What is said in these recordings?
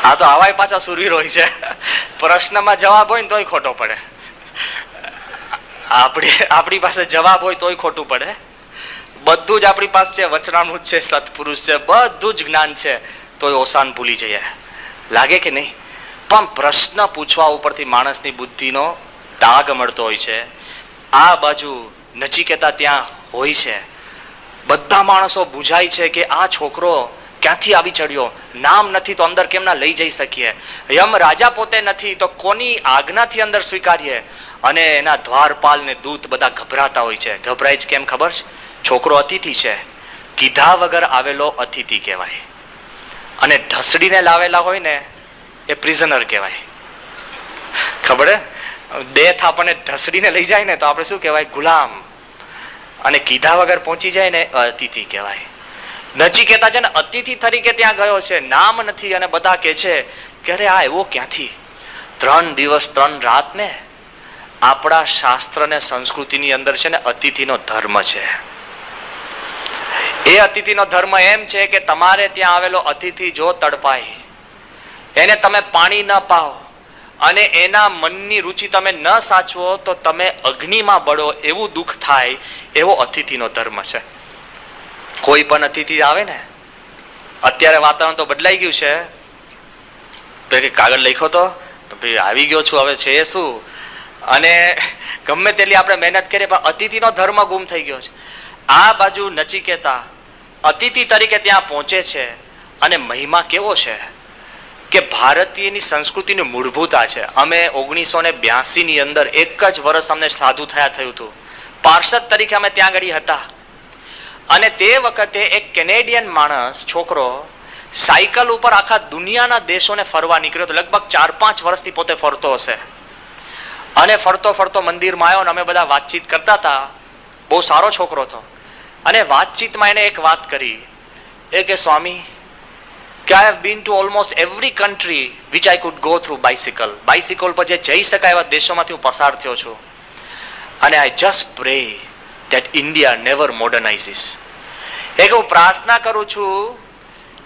આ તો આવાય પાછા સુરવીર હોય છે, પ્રશ્નમાં જવાબ હોય ને તોય ખોટો પડે, આપણી પાસે જવાબ હોય તોય ખોટું પડે. બધું જ આપણી પાસે છે, વચનામૃત છે, સત્પુરુષ છે, બધું જ જ્ઞાન છે, તોય ઓસાન ભૂલી જઈએ. લાગે કે નહીં? પણ પ્રશ્ન પૂછવા ઉપરથી માણસની બુદ્ધિનો તાગ મળતો હોય છે. આ બાજુ નચિકેતા ત્યાં હોય છે. બધા માણસો બુઝાય છે કે આ છોકરો ક્યાંથી આવી ચડ્યો, નામ નથી તો અંદર કેમ ના લઈ જઈ શકીએ, યમ રાજા પોતે નથી તો કોની આજ્ઞાથી અંદર સ્વીકારીએ. અને એના દ્વારપાલ ને દૂત બધા ગભરાતા હોય છે. ગભરાય જ કેમ ખબર છે? છોકરો અતિથિ છે, કીધા વગર આવેલો અતિથિ કહેવાય, અને ઢસડીને લાવેલા હોય ને એ પ્રિઝનર કહેવાય. ખબર હે? ડેથ આપણને ઢસડીને લઈ જાય ને તો આપણે શું કહેવાય? ગુલામ. અને કીધા વગર પહોંચી જાય ને અતિથિ કહેવાય. નચિકેતા છે ને અતિથિ તરીકે ત્યાં ગયો છે, નામ નથી, અને બધા કે છે કે અરે આ એવો ક્યાંથી? 3 દિવસ 3 રાત ને આપણા શાસ્ત્ર ને સંસ્કૃતિની અંદર છે ને અતિથિનો ધર્મ છે. એ અતિથિનો ધર્મ એમ છે કે તમારે ત્યાં આવેલો અતિથિ જો તડપાય, એને તમે પાણી ન પાઓ અને એના મનની રુચિ તમે ન સાચવો તો તમે અગ્નિમાં બળો એવું દુઃખ થાય, એવો અતિથિનો ધર્મ છે. કોઈ પણ અતિથિ આવે ને, અત્યારે વાતાવરણ તો બદલાઈ ગયું છે, કાગળ લખ્યો તો આવી ગયો છું, હવે છે શું, અને ગમે તેટલી આપણે મહેનત કરીએ પણ અતિથિનો ધર્મ ગુમ થઈ ગયો છે. આ બાજુ નચિકેતા અતિથિ તરીકે ત્યાં પહોંચે છે, અને મહિમા કેવો છે કે ભારતીયની સંસ્કૃતિની મૂળભૂતા છે. અમે 1982 ની અંદર એક જ વર્ષ અમને સાધુ થયું હતું, પાર્ષદ તરીકે અમે ત્યાં આગળ હતા. અને તે વખતે એક કેનેડિયન માણસ છોકરો સાયકલ ઉપર આખા દુનિયાના દેશોને ફરવા નીકળ્યો હતો. લગભગ 4-5 વર્ષથી પોતે ફરતો હશે. અને ફરતો ફરતો મંદિરમાં આવ્યો અને અમે બધા વાતચીત કરતા હતા. બહુ સારો છોકરો હતો. અને વાતચીતમાં એને એક વાત કરી, એ કે સ્વામી કે I have been to almost every country which I could go through bicycle. Bicycle પર જે જઈ શકાય એવા દેશોમાંથી હું પસાર થયો છું. અને I just pray that India never modernizes. એક હું પ્રાર્થના કરું છું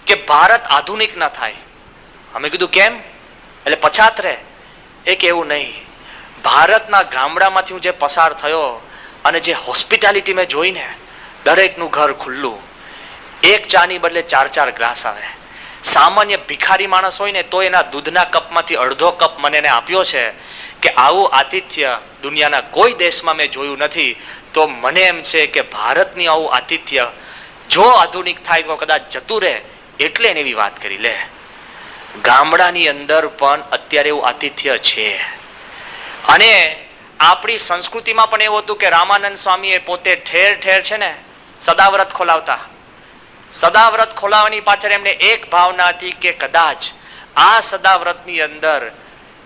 કે ભારત આધુનિક ન થાય. અમે કીધું કેમ? એટલે પછાત રહે. એક એવું નહીં, ભારતના ગામડામાંથી હું જે પસાર થયો અને જે હોસ્પિટાલિટી મેં જોઈને, દરેકનું ઘર ખુલ્લું, એક ચાની બદલે 4-4 ગ્લાસ આવે. સામાન્ય ભિખારી માણસ હોય ને તો એના દૂધના કપમાંથી અડધો કપ મને એને આપ્યો છે. કે આવું આતિથ્ય દુનિયાના કોઈ દેશમાં મેં જોયું નથી. તો મને એમ છે કે ભારતની આવું આતિથ્ય જો આધુનિક થાય તો કદાચ જતું રહે, એટલે એને એવી વાત કરી. લે, ગામડાની અંદર પણ અત્યારે એવું આતિથ્ય છે. અને આપણી સંસ્કૃતિમાં પણ એવું હતું કે રામાનંદ સ્વામીએ પોતે ઠેર ઠેર છે ને સદાવ્રત ખોલાવતા. સદાવ્રત ખોલાવવાની પાછળ એમને એક ભાવના હતી કે કદાચ આ સદાવ્રતની અંદર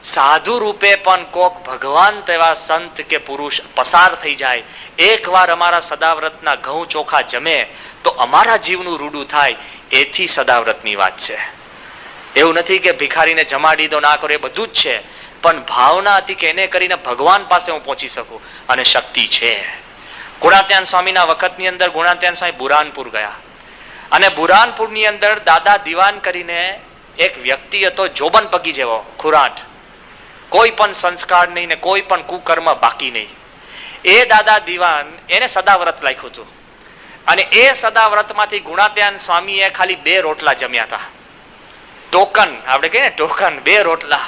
સાધુ રૂપે પણ કોક ભગવાન તેવા સંત કે પુરુષ પસાર થઈ જાય, એકવાર અમારા સદાવ્રતના ઘઉં ચોખા જમે તો અમારા જીવનું રૂડું થાય. એથી સદાવ્રતની વાત છે. એવું નથી કે ભિખારીને જમાડી દો, ના કરો, એ બધું જ છે. પણ ભાવના હતી કે એને કરીને ભગવાન પાસે હું પહોંચી શકું, અને શક્તિ છે. ગુણાત્યાન સ્વામીના વખતની અંદર ગુણાત્યાન સ્વામી બુરાનપુર ગયા, અને બુરાનપુરની અંદર દાદા દિવાન કરીને એક વ્યક્તિ હતો, જોબન પગી જેવો ખુરાટ, કોઈ પણ સંસ્કાર નહીં ને કોઈ પણ કુકર્મ બાકી નહીં. એ દાદા દિવાન એને સદાવ્રત લખ્યું હતું. અને એ સદાવ્રતમાંથી ગુણાત્યાન સ્વામીએ ખાલી 2 રોટલા જમ્યા હતા. ટોકન, આપણે કહીએ ને ટોકન, 2 રોટલા.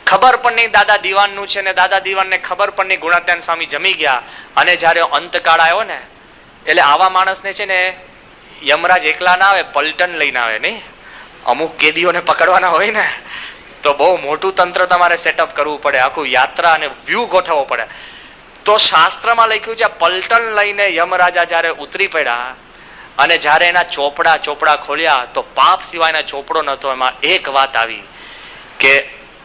ખબર પણ નહીં દાદા દિવાનનું છે, ને દાદા દિવાનને ખબર પણ નહીં. ગુણાત્યાન સ્વામી જમી ગયા. અને જ્યારે અંતકાળ આવ્યો ને, એટલે આવા માણસને છે ને યમરાજ એકલા ના આવે, પલટન લઈને આવે. નહીં, અમુક કેદીઓને પકડવાના હોય ને તો બહુ મોટું તંત્ર તમારે સેટઅપ કરવું પડે, આખું યાત્રા અને વ્યૂ ગોઠવવો પડે. તો શાસ્ત્રમાં લખ્યું છે પલટન લઈને યમરાજા જ્યારે ઉતરી પડ્યા અને જ્યારે એના ચોપડા ખોલ્યા તો પાપ સિવાયના ચોપડો નહોતો. એમાં એક વાત આવી કે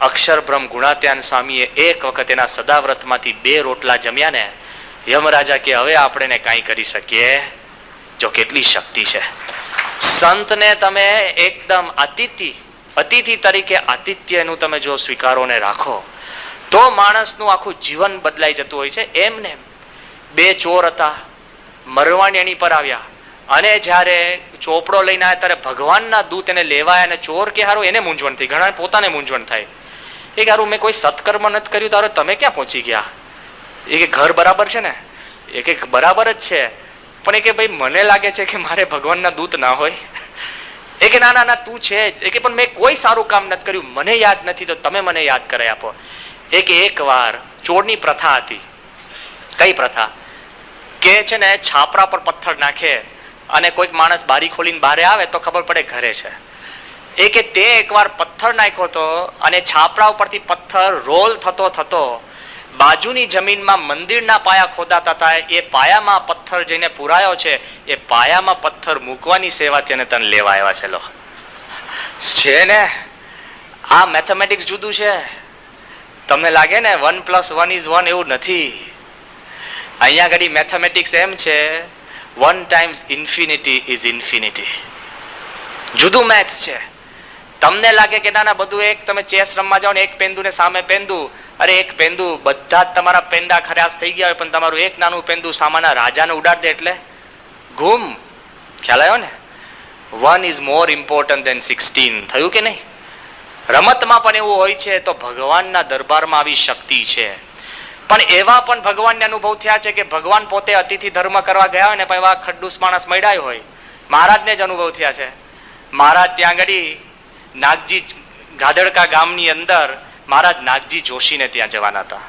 અક્ષરબ્રહ્મ ગુણાત્યાન સ્વામીએ એક વખત એના સદાવ્રતમાંથી 2 રોટલા જમ્યા ને, યમરાજા કે હવે આપણે કાંઈ કરી શકીએ. જો કેટલી શક્તિ છે. સંતને તમે એકદમ અતિથિ તરીકે આતિથ્યનું તમે જો સ્વીકારો ને રાખો તો માણસનું આખું જીવન બદલાઈ જતું હોય છે. એમને 2 ચોર હતા, મરવાણી એની પર આવ્યા, અને જ્યારે ચોપડો લઈને આવ્યા ત્યારે ભગવાનના દૂત એને લેવાય અને ચોર કે હારું એને મૂંઝવણ થઈ, ઘણા પોતાને મૂંઝવણ થાય એ કે હારું મેં કોઈ સત્કર્મ નથી કર્યું તારે તમે ક્યાં પહોંચી ગયા? એ કે ઘર બરાબર છે ને? એ કે બરાબર જ છે, પણ એ કે ભાઈ મને લાગે છે કે મારે ભગવાનના દૂત ના હોય. એ કે ના ના ના તું છે જ. એ કે પણ મેં કોઈ સારું કામ નથી કર્યું, મને યાદ નથી, તો તમે મને યાદ કરાવી આપો. એ કે એક વાર ચોરની પ્રથા હતી. કઈ પ્રથા? કે છે ને છાપરા પર પથ્થર નાખે અને કોઈક માણસ બારી ખોલીને બહાર આવે તો ખબર પડે ઘરે છે. એ કે તે એકવાર પથ્થર નાખ્યો હતો અને છાપરા ઉપરથી પથ્થર રોલ થતો થતો બાજુની જમીનમાં મંદિરના પાયા ખોદાતા હતા, એ પાયામાં પથ્થર જઈને પુરાયો છે, એ પાયામાં પથ્થર મૂકવાની સેવા તેને તને લેવા આવ્યા છે. લો છે ને આ મેથેમેટિક્સ જુદું છે. તમને લાગે ને 1+1 = 1 એવું નથી. અહીંયા ઘડી મેથેમેટિક્સ એમ છે 1 × ∞ = ∞. જુદું મેથ્સ છે. તમને લાગે કે ના ના બધું એક, તમે ચેસ રમવા જાઓ ને એક પેંદુ ને સામે પેંદુ, અરે એક પેંદુ બધા જ તમારા પેંડા ખરાશ થઈ ગયા હોય પણ તમારું એક નાનું પેંદુ સામાના રાજાને ઉડાડ દે એટલે ગુમ. ખ્યાલ આવ્યો ને? 1 is more important than 16. થયું કે નહીં? રમતમાં પણ એવું હોય છે, તો ભગવાનના દરબારમાં આવી શક્તિ છે. પણ એવા પણ ભગવાનને અનુભવ થયા છે કે ભગવાન પોતે અતિથિ ધર્મ કરવા ગયા હોય ને પણ એવા ખડ્ડુસ માણસ મળ્યા હોય. મહારાજને જ અનુભવ થયા છે. મહારાજ ત્યાં આગળ નાગજી ગાધડકા ગામની અંદર મહારાજ નાગજી જોશીને ત્યાં જવાના હતા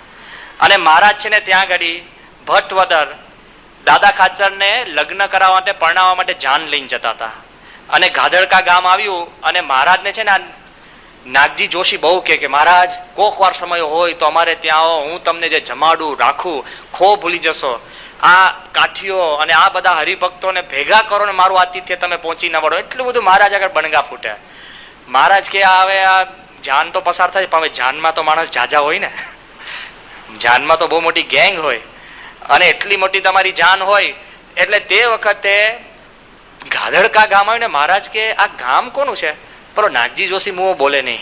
અને મહારાજ છે ને ત્યાં આગળ ભટ્ટવદર દાદા ખાચરને લગ્ન કરાવવા માટે પરણાવવા માટે જાન લઈને જતા હતા અને ગાધડકા ગામ આવ્યું અને મહારાજને છે ને નાગજી જોશી બહુ કે મહારાજ કોક વાર સમય હોય તો અમારે ત્યાં આવો, હું તમને જે જમાડું રાખું ખો ભૂલી જશો. આ કાઠીઓ અને આ બધા હરિભક્તોને ભેગા કરો ને મારું આતિથ્ય તમે પહોંચી ન વળો. એટલું બધું મહારાજ આગળ બણગા ફૂટે. મહારાજ કે હવે આ જાન તો પસાર થાય પણ હવે જાનમાં તો માણસ જાજા હોય ને, જાનમાં તો બહુ મોટી ગેંગ હોય અને એટલી મોટી તમારી જાન હોય એટલે તે વખતે ગાધડકા ગામ આવ્યું ને મહારાજ કે આ ગામ કોનું છે? પેલો નાગજી જોશી મું બોલે નહીં.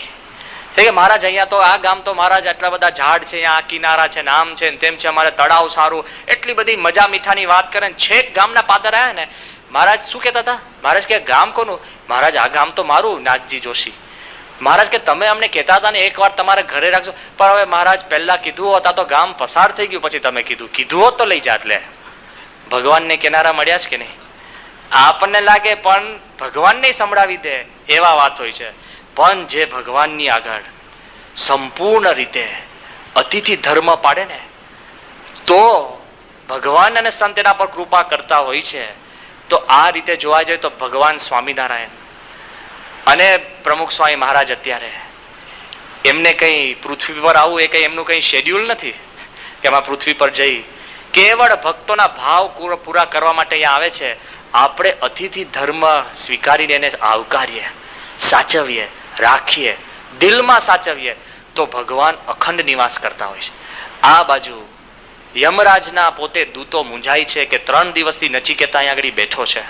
કે મહારાજ અહીંયા તો આ ગામ તો મહારાજ આટલા બધા ઝાડ છે, અહીંયા આ કિનારા છે, નામ છે ને તેમ છે, અમારે તળાવ સારું, એટલી બધી મજા મીઠાની વાત કરે ને છેક ગામના પાદર આવ્યા ને મહારાજ શું કહેતા હતા? મહારાજ કે ગામ કોનું? મહારાજ આ ગામ તો મારું, નાગજી જોશી. મહારાજ કે તમે અમને કહેતા હતા ને એકવાર તમારે ઘરે રાખજો, પણ હવે મહારાજ પહેલા કીધું હોત તો ગામ પસાર થઈ ગયું, પછી તમે કીધું હોત તો લઈ જાત. લે ભગવાનને કિનારા મળ્યા છે કે નહીં? આપણને લાગે પણ ભગવાનને સંભળાવી દે એવા વાત હોય છે. પણ જે ભગવાનની આગળ સંપૂર્ણ રીતે અતિથિ ધર્મ પાડે ને તો ભગવાન અને સંત એના પર કૃપા કરતા હોય છે. તો આ રીતે જોવા જાય તો ભગવાન સ્વામિનારાયણ અને પ્રમુખ સ્વામી મહારાજ અત્યારે એમને કઈ પૃથ્વી પર આવું એ કઈ એમનું કઈ શેડ્યુલ નથી કે એમાં પૃથ્વી પર જઈ કેવળ ભક્તોના ભાવ પૂરા કરવા માટે અહીંયા આવે છે. આપણે અતિથિ ધર્મ સ્વીકારીને એને આવકારીએ, સાચવીએ, રાખીએ, દિલમાં સાચવીએ તો ભગવાન અખંડ નિવાસ કરતા હોય છે. આ બાજુ યમરાજના પોતે દૂતો મૂંઝાય છે કે 3 દિવસથી નચિકેતા અહીંયા આગળ બેઠો છે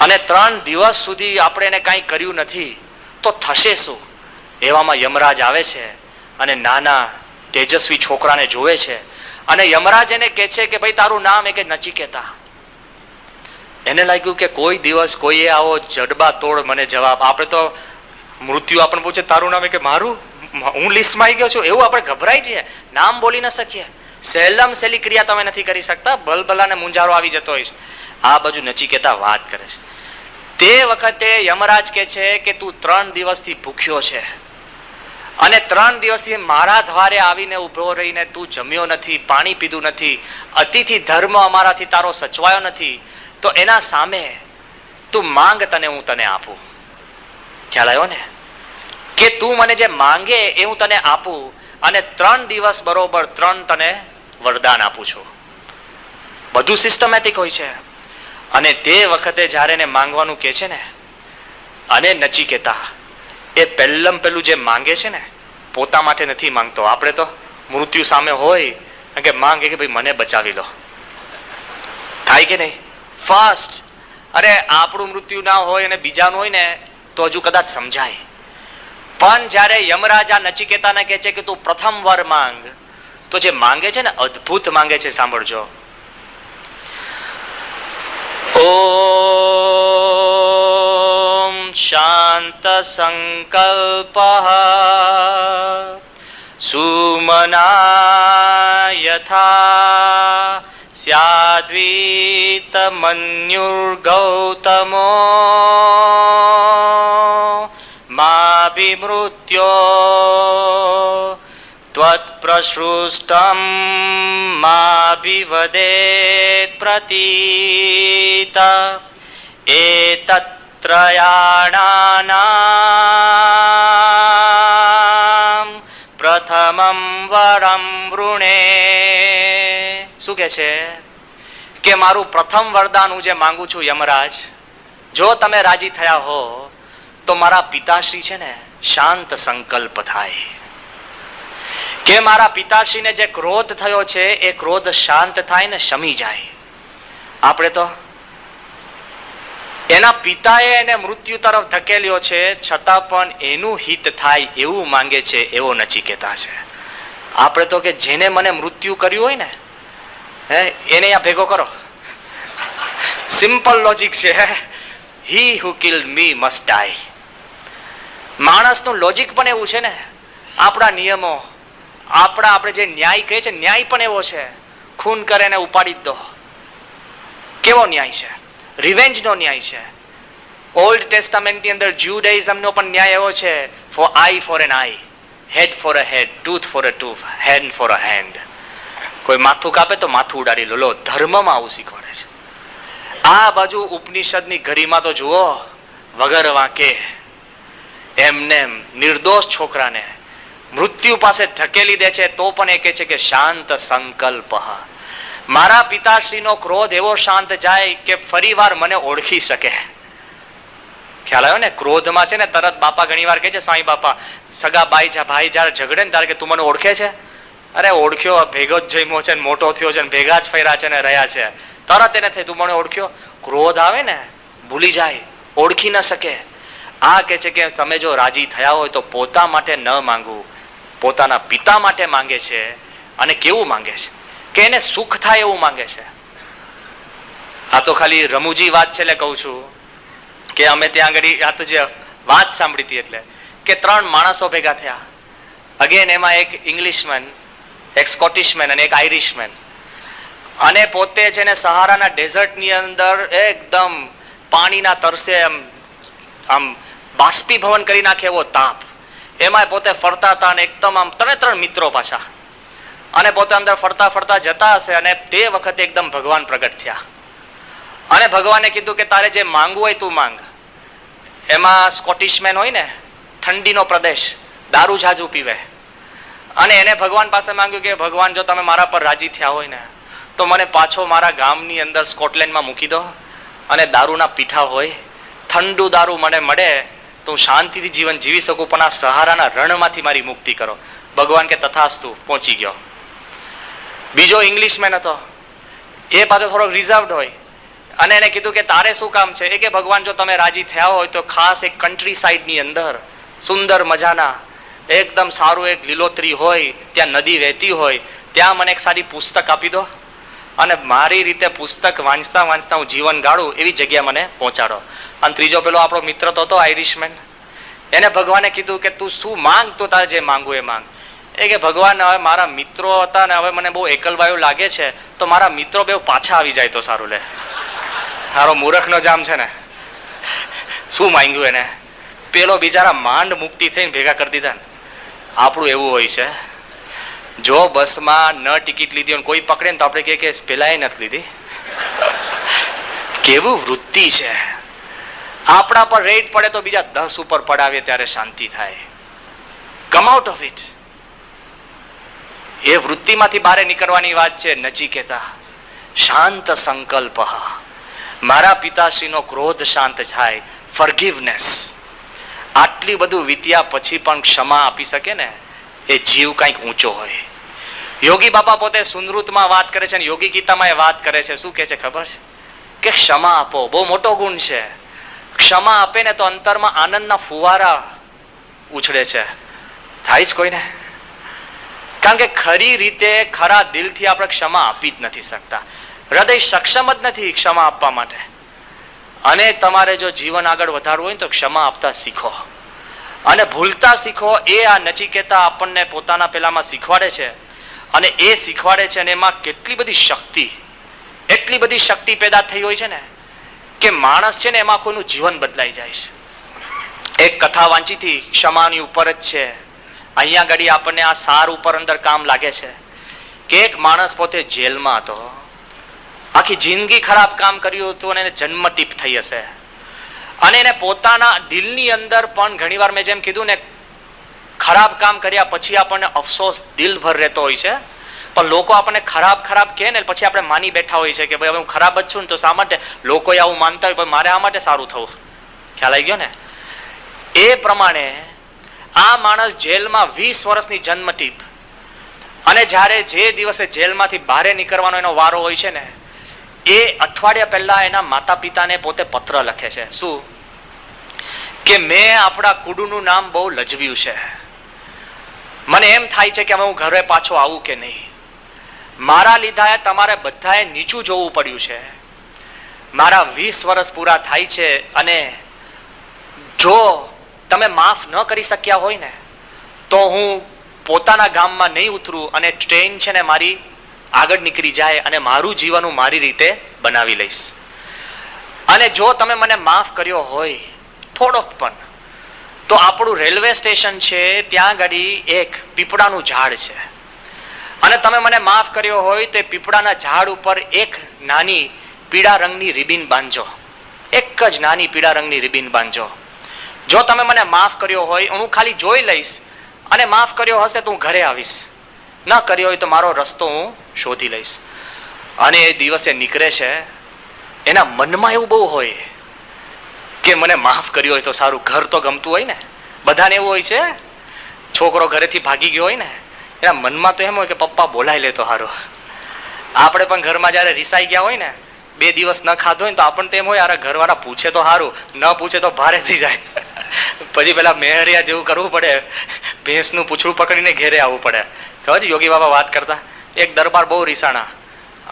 અને 3 દિવસ સુધી આપણે એને કાંઈ કર્યું નથી તો થશે શું? એવામાં યમરાજ આવે છે અને નાના તેજસ્વી છોકરાને જોવે છે અને યમરાજ એને કહે છે કે ભાઈ તારું નામ? એ કે નચિકેતા. એને લાગ્યું કે કોઈ દિવસ કોઈએ આવો જડબા તોડ મને જવાબ. આપણે તો મૃત્યુ આપણને પૂછે તારું નામ? એ કે મારું, હું લિસ્ટમાં આવી ગયો છું. એવું આપણે ગભરાઈ જઈએ, નામ બોલી ન શકીએ. સહેલામ સહેલી ક્રિયા તમે નથી કરી શકતા, બલબલાને મુંજારો આવી જતો હોય છે. આ બાજુ નચિકેતા વાત કરે છે. તે વખતે યમરાજ કહે છે કે તું 3 દિવસથી ભૂખ્યો છે અને 3 દિવસથી મારા દ્વારે આવીને ઉભો રહીને તું જમ્યો નથી, પાણી પીધું નથી, અતિથિ ધર્મ અમારાથી તારો સચવાયો નથી, તો એના સામે તું માંગ, હું તને આપું. ખ્યાલ આવ્યો ને? કે તું મને જે માંગે એ હું તને આપું અને 3 દિવસ બરોબર 3 તને વરદાન આપું છું. બધું સિસ્ટમેટિક હોય છે. અને તે વખતે જ્યારે એને માંગવાનું કહે છે ને અને નચિકેતા એ પહેલું જે માંગે છે ને પોતા માટે નથી માંગતો. આપણે તો મૃત્યુ સામે હોય કે માંગે કે ભાઈ મને બચાવી લો, થાય કે નહીં? ફર્સ્ટ અરે આપણું મૃત્યુ ના હોય અને બીજાનું હોય ને તો હજુ કદાચ સમજાય. પણ જ્યારે યમરાજા નચિકેતાને કહે છે કે તું પ્રથમ વર માંગ, તો જે માંગે છે ને અદ્ભુત માંગે છે. સાંભળજો. ઓ શાંત સંકલ્પઃ સુમના યથા સ્યાદ્વીત મન્યુર્ગૌતમો માભિમૃત્યો ત્વત્પ્રસૃષ્ટં માભિવદેત પ્રતીત એતત્રયાણાનાં પ્રથમં વરં વૃણે. શું કે છે કે મારું પ્રથમ વરદાન હું જે માંગુ છું યમરાજ, જો તમે રાજી થયા હો તો મારા પિતાશ્રી છે ને શાંત સંકલ્પ થાય, કે મારા પિતાશ્રીને જે ક્રોધ થયો છે એ ક્રોધ શાંત થાય ને શમી જાય. આપણે તો એના પિતાએ એને મૃત્યુ તરફ ધકેલ્યો છે છતાં પણ એનું હિત થાય એવું માંગે છે, એવો નચિકેતા છે. આપણે તો કે જેને મને મૃત્યુ કર્યું હોય ને એને અહીંયા ભેગો કરો. સિમ્પલ લોજિક છે. હી હુ કિલ્ડ મી મસ્ટ ડાઈ. માણસનું લોજિક પણ એવું છે ને. આપણા નિયમો, આપણે જે ન્યાય કહે છે, ન્યાય પણ એવો છે. ખૂન કરે ને ઉપાડી જ દો. કેવો ન્યાય છે? રિવેન્જનો ન્યાય છે. ઓલ્ડ ટેસ્ટામેન્ટની અંદર જ્યુડાઇઝમનો પણ ન્યાય એવો છે, for eye for an eye, head for a head, tooth for a tooth, hand for a hand. કોઈ માથું કાપે તો માથું ઉડાડી લો. ધર્મમાં આવું શીખવાડે છે. આ બાજુ ઉપનિષદની ઘડીમાં તો જુઓ, વગર વાંકે એમને નિર્દોષ છોકરાને મૃત્યુ પાસે ધકેલી દે છે તો પણ એ કહે છે કે શાંત સંકલ્પ. મારા પિતાશ્રીનો ક્રોધ એવો શાંત જાય કે ફરી વાર મને ઓળખી શકે. ખ્યાલ આવ્યો ને? ક્રોધમાં છે ને તરત બાપા ઘણી વાર કહે છે, સાંઈ બાપા સગા ભાઈ જયારે ઝઘડે ને ત્યારે કે તું મને ઓળખે છે? અરે ઓળખ્યો, ભેગો જ જમ્યો છે ને મોટો થયો છે ને ભેગા જ ફર્યા છે ને રહ્યા છે. તરત એને થઈ તું મને ઓળખ્યો. ક્રોધ આવે ને ભૂલી જાય, ઓળખી ન શકે. આ કહે છે કે તમે જો રાજી થયા હોય તો પોતા માટે ન માંગવું, પોતાના પિતા માટે માંગે છે. અને કેવું માંગે છે કે એને સુખ થાય એવું માંગે છે. આ તો ખાલી રમૂજી વાત છે એટલે કહું છું કે અમે ત્યાં આગળ આ તો જે વાત સાંભળી હતી એટલે કે 3 માણસો ભેગા થયા. અગેન એમાં એક ઇંગ્લિશમેન, એક સ્કોટિશમેન અને એક આયરિશમેન. અને પોતે છે ને સહારાના ડેઝર્ટની અંદર એકદમ પાણીના તરસે આમ બાષ્પીભવન કરી નાખે એવો તાપ, એમાં પોતે ફરતા હતા અને એકદમ આમ 3 મિત્રો પાછા. અને પોતે અંદર ફરતા ફરતા જતા હશે અને તે વખતે એકદમ ભગવાન પ્રગટ થયા. અને ભગવાને કીધું કે તારે જે માંગવું હોય તું માંગ. એમાં સ્કોટિશમેન હોય ને, ઠંડીનો પ્રદેશ, દારૂ ઝાઝું પીવે. અને એને ભગવાન પાસે માંગ્યું કે ભગવાન જો તમે મારા પર રાજી થયા હોય ને તો મને પાછો મારા ગામની અંદર સ્કોટલેન્ડમાં મૂકી દો, અને દારૂના પીઠા હોય, ઠંડુ દારૂ મને મળે તો હું શાંતિથી જીવન જીવી શકું, પણ આ સહારાના રણમાંથી મારી મુક્તિ કરો. ભગવાન કે તથાસ્તુ, પહોંચી ગયો. બીજો ઇંગ્લિશમેન હતો, એ પાછો થોડોક રિઝર્વડ હોય. અને એને કીધું કે તારે શું કામ છે? એ કે ભગવાન જો તમે રાજી થયા હોય તો ખાસ એક કન્ટ્રી સાઈડની અંદર સુંદર મજાના એકદમ સારું એક લીલોતરી હોય, ત્યાં નદી વહેતી હોય, ત્યાં મને એક સારી પુસ્તક આપી દો અને મારી રીતે પુસ્તક વાંચતા વાંચતા હું જીવન ગાળું એવી જગ્યા મને પહોંચાડો. અને ત્રીજો પેલો આપણો મિત્ર તો હતો આયરિશમેન, એને ભગવાને કીધું કે તું શું માંગ, તો તારે જે માંગવું એ માંગ. એ કે ભગવાન હવે મારા મિત્રો હતા ને હવે મને બહુ એકલવાયું લાગે છે, તો મારા મિત્રો બે પાછા આવી જાય તો સારું. લે મારો મૂર્ખનો જામ છે ને, શું માંગ્યું એને? પેલો બિચારા માંડ મુક્તિ થઈને ભેગા કરી દીધા ને. આપણું એવું હોય છે, જો બસમાં ન ટિકિટ લીધી હોય કોઈ પકડે ને તો આપણે કે પેલા નથી લીધી. કેવું વૃત્તિ છે! આપણા પર રેડ પડે તો બીજા 10 ઉપર પડાવે ત્યારે શાંતિ થાય. Come out of it. એ વૃત્તિમાંથી બહાર નીકળવાની વાત છે. નચિકેતા શાંત સંકલ્પ. મારા પિતાશ્રીનો ક્રોધ શાંત થાય. ફોરગિવનેસ. આટલી બધું વીત્યા પછી પણ ક્ષમા આપી શકે ને એ જીવ કંઈક ઊંચો હોય. યોગી બાપા પોતે સુનૃતમાં વાત કરે છે અને યોગી ગીતામાં એ વાત કરે છે. શું કહે છે ખબર છે? કે ક્ષમા આપો. બહુ મોટો ગુણ છે. ક્ષમા આપે ને તો અંતરમાં આનંદના ફુવારા ઉછળે છે. થાય જ કોઈને? કારણ કે ખરી રીતે ખરા દિલથી આપણે ક્ષમા આપી જ નથી શકતા. હૃદય સક્ષમ જ નથી ક્ષમા આપવા માટે. અને તમારે જો જીવન આગળ વધારવું હોય તો ક્ષમા આપતા શીખો અને ભૂલતા શીખો. એ આ નચિકેતા આપણને પોતાના પેલામાં શીખવાડે છે અને એ શીખવાડે છે અને એમાં કેટલી બધી શક્તિ, એટલી બધી શક્તિ પેદા થઈ હોય છે ને કે માણસ છે ને એમાં કોઈનું જીવન બદલાઈ જાય છે. એક કથા વાંચી હતી, ક્ષમાની ઉપર જ છે. અહીંયા ઘડી આપણને આ સાર ઉપર અંદર કામ લાગે છે કે એક માણસ પોતે જેલમાં હતો, આખી જિંદગી ખરાબ કામ કર્યું હતું અને એને જન્મ ટીપ થઈ હશે અને એને પોતાના દિલની અંદર પણ ઘણીવાર મેં જેમ કીધું ને, ખરાબ કામ કર્યા પછી આપણને અફસોસ દિલભર રહેતો હોય છે, પણ લોકો આપણને ખરાબ ખરાબ કહે ને પછી આપણે માની બેઠા હોય છે કે ભાઈ હવે હું ખરાબ જ છું ને તો શા માટે લોકો આવું માનતા હોય, મારે આ માટે સારું થવું. ખ્યાલ આવી ગયો ને? એ પ્રમાણે આ માણસ જેલમાં 20 વર્ષની જન્મ ટીપ અને જ્યારે જે દિવસે જેલમાંથી બહાર નીકળવાનો એનો વારો હોય છે ને એ અઠવાડિયા પહેલા એના માતા પિતાને પોતે પત્ર લખે છે. શું કે મેં આપણા કુડુનું નામ બહુ લજવ્યું છે, મને એમ થાય છે કે હવે હું ઘરે પાછો આવું કે નહીં, મારા લીધા તમારે બધાએ નીચું જોવું પડ્યું છે, મારા 20 વર્ષ પૂરા થાય છે અને જો તમે માફ ન કરી શક્યા હોય ને તો હું પોતાના ગામમાં નહીં ઉતરું અને ટ્રેન છે ને મારી આગળ નીકળી જાય અને મારું જીવન હું મારી રીતે બનાવી લઈશ. અને જો તમે મને માફ કર્યો હોય થોડોક પણ તો આપણું રેલવે સ્ટેશન છે ત્યાં ગાડી એક પીપળાનું ઝાડ છે અને તમે મને માફ કર્યો હોય તો પીપળાના ઝાડ ઉપર એક નાની પીળા રંગની રિબીન બાંધજો, એક જ નાની પીળા રંગની રિબીન બાંધજો. જો તમે મને માફ કર્યો હોય હું ખાલી જોઈ લઈશ અને માફ કર્યો હશે તો હું ઘરે આવીશ, ન કર્યો હોય તો મારો રસ્તો હું શોધી લઈશ. અને એ દિવસે નીકળે છે, એના મનમાં એવું બહુ હોય કે મને માફ કર્યો હોય તો સારું. ઘર તો ગમતું હોય ને, બધાને એવું હોય છે. છોકરો ઘરેથી ભાગી ગયો હોય ને એના મનમાં તો એમ હોય કે પપ્પા બોલાવી લે તો સારું. આપણે પણ ઘરમાં જયારે રિસાઈ ગયા હોય ને, 2 દિવસ ન ખાધો હોય તો આપણને તો એમ હોય યાર ઘરવાળા પૂછે તો સારું, ન પૂછે તો ભારે થઈ જાય. પછી પેલા મેહરિયા જેવું કરવું પડે, ભેંસનું પૂછડું પકડીને ઘેરે આવવું પડે. ખબર છે યોગી બાબા વાત કરતા, એક દરબાર બહુ રીસાણા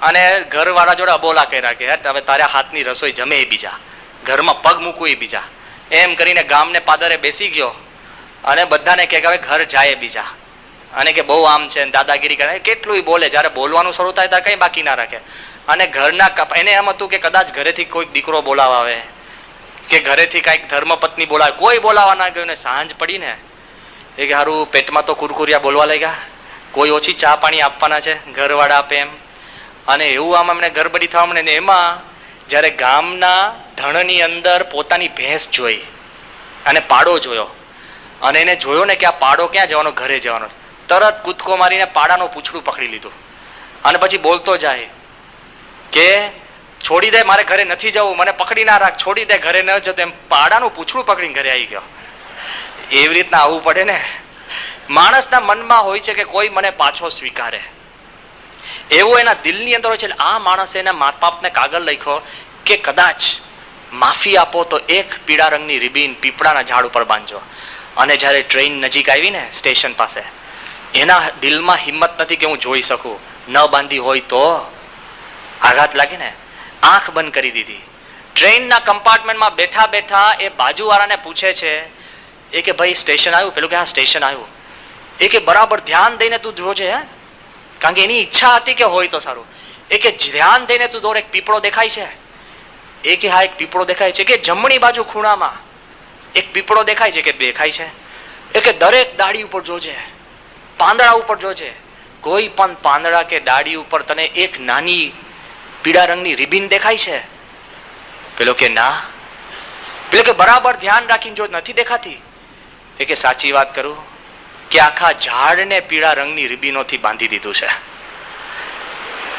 અને ઘરવાળા જોડે અબોલા કર્યા કે હવે તારા હાથની રસોઈ જમે એ બીજા, ઘરમાં પગ મૂકવું એ બીજા, એમ કરીને ગામને પાદરે બેસી ગયો અને બધાને કે હવે ઘર જાય બીજા અને કે બહુ આમ છે દાદાગીરી કરે, કેટલું બોલે, જ્યારે બોલવાનું શરૂ થાય ત્યારે કઈ બાકી ના રાખે. અને ઘરના એને એમ હતું કે કદાચ ઘરેથી કોઈક દીકરો બોલાવા આવે કે ઘરેથી કાંઈક ધર્મપત્ની બોલાવે, કોઈ બોલાવા ના ગયું ને સાંજ પડી ને એ કે સારું પેટમાં તો કુરકુરિયા બોલવા લાગ્યા, કોઈ ઓછી ચા પાણી આપવાના છે, ઘરવાળા આપે એમ. અને એવું આમ અમને ગરબડી થવા મળે ને એમાં જ્યારે ગામના ધણની અંદર પોતાની ભેંસ જોઈ અને પાડો જોયો અને એને જોયો ને કે આ પાડો ક્યાં જવાનો, ઘરે જવાનો, તરત કૂદકો મારીને પાડાનું પૂંછડું પકડી લીધું અને પછી બોલતો જાય કે છોડી દે, મારે ઘરે નથી જવું, મને પકડી ના રાખ, છોડી દે, ઘરે ન જતો. એમ પાડાનું પૂંછડું પકડીને ઘરે આવી ગયો. એવી રીતના આવવું પડે ને. માણસના મનમાં હોય છે કે કોઈ મને પાછો સ્વીકારે, એવું એના દિલની અંદર હોય છે. આ માણસે એના મા બાપને કાગળ લખ્યો કે કદાચ માફી આપો તો એક પીળા રંગની રિબીન પીપળાના ઝાડ ઉપર બાંધજો. અને જ્યારે ટ્રેન નજીક આવી ને સ્ટેશન પાસે, એના દિલમાં હિંમત નથી કે હું જોઈ શકું, ન બાંધી હોય તો આઘાત લાગે ને, આંખ બંધ કરી દીધી. ટ્રેનના કમ્પાર્ટમેન્ટમાં બેઠા બેઠા એ બાજુવાળાને પૂછે છે એ કે ભાઈ સ્ટેશન આવ્યું? પેલું કે હા સ્ટેશન આવ્યું. એ કે બરાબર ધ્યાન દઈને તું જોજે, હે, કારણ કે એની ઈચ્છા હતી કે હોય તો સારું. એ કે ધ્યાન દઈને તું દોર, એક પીપળો દેખાય છે? એ કે હા એક પીપળો દેખાય છે. કે જમણી બાજુ ખૂણામાં એક પીપળો દેખાય છે? કે દેખાય છે. એ કે દરેક ડાળી ઉપર જોજે, પાંદડા ઉપર જોજે, કોઈ પણ પાંદડા કે ડાળી ઉપર તને એક નાની પીળા રંગની રિબીન દેખાય છે? પેલો કે ના. પેલો કે બરાબર ધ્યાન રાખીને જો, નથી દેખાતી? એ કે સાચી વાત કરું કે આખા ઝાડને પીળા રંગની રિબીનોથી બાંધી દીધું છે.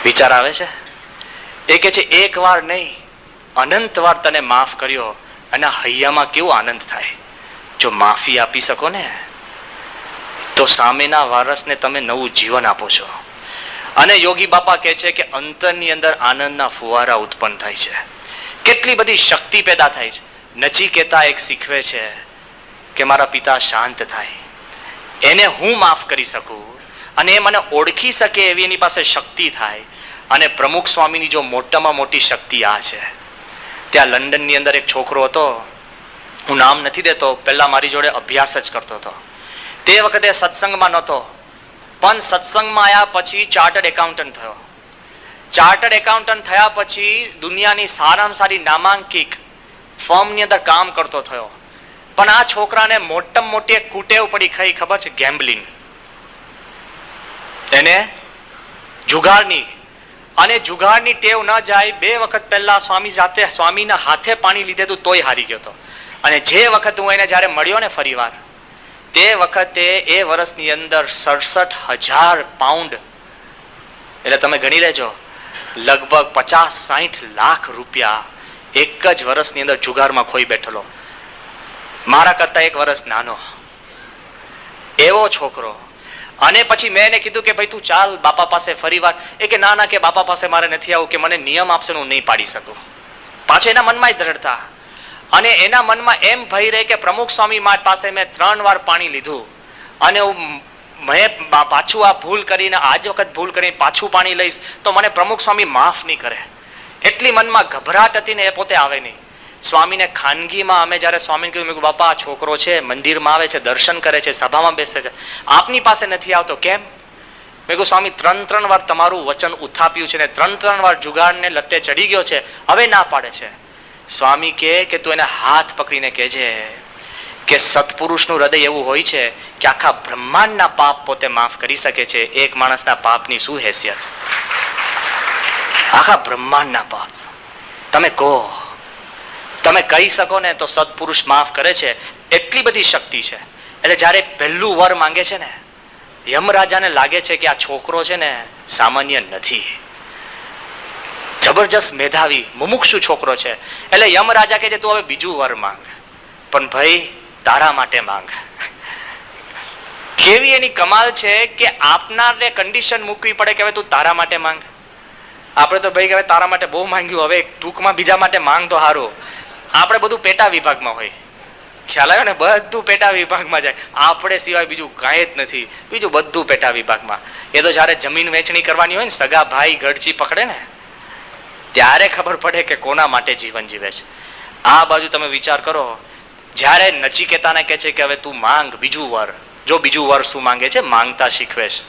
વિચાર આવે છે? એ કે છે એક વાર નહીં અનંત વાર તને માફ કર્યો અને હૈયામાં કેવો આનંદ થાય. જો માફી આપી શકો ને તો સામેના વારસને તમે નવું જીવન આપો છો. અને યોગી બાપા કહે છે કે અંતરની અંદર આનંદના ફુવારા ઉત્પન્ન થાય છે, કેટલી બધી શક્તિ પેદા થાય છે. નચિકેતા એક શીખવે છે કે મારા પિતા શાંત થાય, એને હું માફ કરી શકું અને એ મને ઓળખી શકે એવી એની પાસે શક્તિ થાય. અને પ્રમુખ સ્વામીની જો મોટામાં મોટી શક્તિ આ છે ત્યાં લંડનની અંદર એક છોકરો હતો, હું નામ નથી દેતો, પહેલા મારી જોડે અભ્યાસ જ કરતો હતો. તે વખતે સત્સંગમાં નહોતો, પણ સત્સંગમાં આવ્યા પછી ચાર્ટર્ડ એકાઉન્ટન્ટ થયો. ચાર્ટર્ડ એકાઉન્ટન્ટ થયા પછી દુનિયાની સારામાં સારી નામાંકિત ફર્મની અંદર કામ કરતો થયો. પણ આ છોકરાને મોટામાં મોટી એક કુટેવ પડી, કઈ ખબર છે? ગેમ્બલિંગ. એને જુગારની, અને જુગારની ટેવ ન જાય. 2 વખત પહેલા સ્વામીના હાથે પાણી લીધે તું તોય હારી ગયો હતો. અને જે વખત હું એને જ્યારે મળ્યો ને ફરીવાર, તે વખતે એ વર્ષની અંદર 67,000 પાઉન્ડ, એટલે તમે ગણી લેજો, લગભગ 50-60 લાખ રૂપિયા એક જ વર્ષની અંદર જુગારમાં ખોઈ બેઠેલો. મારા કરતા 1 વર્ષ નાનો એવો છોકરો. અને પછી મેં એને કીધું કે ભાઈ તું ચાલ બાપા પાસે ફરીવાર. એ કે ના કે બાપા પાસે મારે નથી આવું, કે મને નિયમ આપશે હું નહીં પાડી શકું. પાછો એના મનમાં દ્રઢતા, અને એના મનમાં એમ ભય રહે કે પ્રમુખ સ્વામી પાસે મેં 3 વાર પાણી લીધું, અને મેં પાછું આ ભૂલ કરીને, આજ વખત ભૂલ કરીને પાછું પાણી લઈશ તો મને પ્રમુખ સ્વામી માફ નહીં કરે. એટલી મનમાં ગભરાટ હતી ને, એ પોતે આવે નહીં. સ્વામીને ખાનગીમાં અમે જ્યારે સ્વામીને કહ્યું, મેં કહ્યું બાપા આ છોકરો છે, મંદિરમાં આવે છે, દર્શન કરે છે, સભામાં બેસે છે, આપની પાસે નથી આવતો, કેમ? મેં કહ્યું સ્વામી 3 વાર તમારું વચન ઉથાપ્યું છે ને 3 વાર જુગારને લતે ચડી ગયો છે, હવે ના પાડે છે. સ્વામી કે તું એને હાથ પકડીને કહેજે કે સત્પુરુષનું હૃદય એવું હોય છે કે આખા બ્રહ્માંડના પાપ પોતે માફ કરી શકે છે. એક માણસના પાપની શું હેસિયત? આખા બ્રહ્માંડના પાપ તમે કહો, તમે કહી શકો ને તો સત્પુરુષ માફ કરે છે. એટલી બધી શક્તિ છે. એટલે જ્યારે પહેલું વર માંગે છે ને, યમરાજાને લાગે છે કે આ છોકરો છે ને સામાન્ય નથી, જબરજસ્ત મેધાવી મુમુક્ષુ છોકરો છે. એટલે યમરાજા કહે છે તું હવે બીજું વર માંગ, પણ ભાઈ તારા માટે માંગ. કેવી એની કમાલ છે કે આપનારને કન્ડિશન મૂકવી પડે કે હવે તું તારા માટે માંગ. આપણે તો ભાઈ હવે તારા માટે બહુ માંગ્યું, હવે ટૂંકમાં બીજા માટે માંગ તો સારું. આપણે બધું પેટા વિભાગમાં હોય, ખ્યાલ આવ્યો ને? બધું પેટા વિભાગમાં જાય. આપણે સિવાય બીજું કાંઈ જ નથી, બીજું બધું પેટા વિભાગમાં. એ તો જ્યારે જમીન વેચણી કરવાની હોય ને, સગા ભાઈ ગળચી પકડે ને, ત્યારે ખબર પડે કે કોના માટે જીવન જીવે છે. આ બાજુ તમે વિચાર કરો, જ્યારે નચિકેતાને કહે છે કે હવે તું માંગ બીજું વર. જો બીજું વર શું માંગે છે, માંગતા શીખવે છે.